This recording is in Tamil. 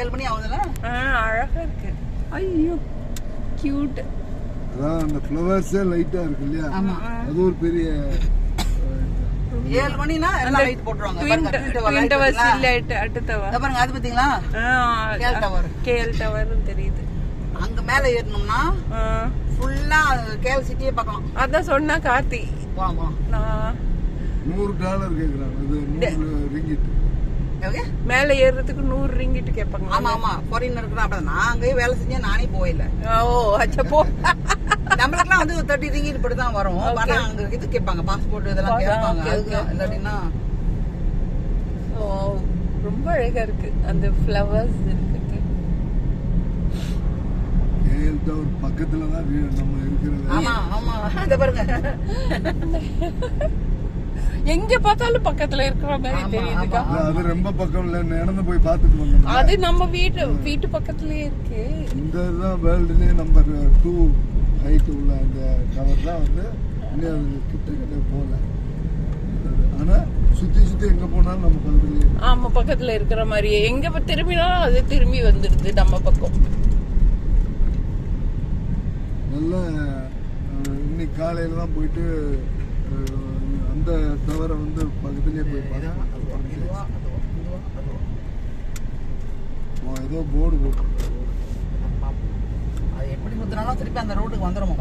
7 மணி ஆகுதுல. அழகா இருக்கு. ஐயோ கியூட். அதான் அந்த ஃப்ளவர்ஸே லைட்டா இருக்கு இல்லையா? அது ஒரு பெரிய 7 மணினா எல்லாம் லைட் போட்டுருவாங்க. ட்வின் டவர்ஸ் லைட் அடுத்தவா பாருங்க, அது பாத்தீங்களா? கேஎல் டவர் தெரியுது. அங்க மேல ஏறணும்னா ஃபுல்லா கேஎல் சிட்டியே பார்க்கலாம். அதான் சொன்னா கார்த்தி. ஆமா, $100 கேக்குறாங்க. இது 100 ரிங்கிட். மேல ஏறதுக்கு 100 ரிங்கிட் கேட்பாங்க. ஆமா ஆமா, ஃபாரினருக்கு அப்ப நான் அங்கேயே வேலை செஞ்சேன், நானே போயில. ஓ அச்சா போ. நம்மளுக்குலாம் வந்து 30 ரிங்கிட் இப்படி தான் வரும். ஆனா அங்க இது கேட்பாங்க, பாஸ்போர்ட் இதெல்லாம் கேட்பாங்க. அதுதான் இல்லாட்டினா ரொம்ப அழகா இருக்கு அந்த ஃப்ளவர்ஸ் இருக்கு. கேஎல் டவர் பக்கத்துல தான் நம்ம இருக்கிறது. ஆமா ஆமா, அத பாருங்க. எங்க பார்த்தாலும் பக்கத்துல இருக்கிற மாதிரி தெரியுதுக்கா. அது ரொம்ப பக்கம் இல்ல, நடந்து போய் பார்த்துட்டு வந்தோம். அது நம்ம வீட்டு பக்கத்துலயே இருக்கு. இந்த இதுதான் வேர்ல்டுலயே நம்பர் 2 ஹைட் உள்ள அந்த டவர் தான் வந்து இன்னும் கிட்ட போல. ஆனா சுத்தி எங்க போனாலும் நம்ம பக்கத்துலயே. ஆமா, பக்கத்துல இருக்கிற மாதிரியே எங்க திரும்பினாலும் அது திரும்பி வந்துருது நம்ம பக்கம். நல்லா இன்னைக்கு காலையில தான் போயிட்டு அந்த டவரை வந்து பக்கத்துலயே போய் பார்த்தோம். ஏதோ போர்டு போட்டு அது எப்படி சுத்தினாலும் திருப்பி அந்த ரோட்டுக்கு வந்துடும்.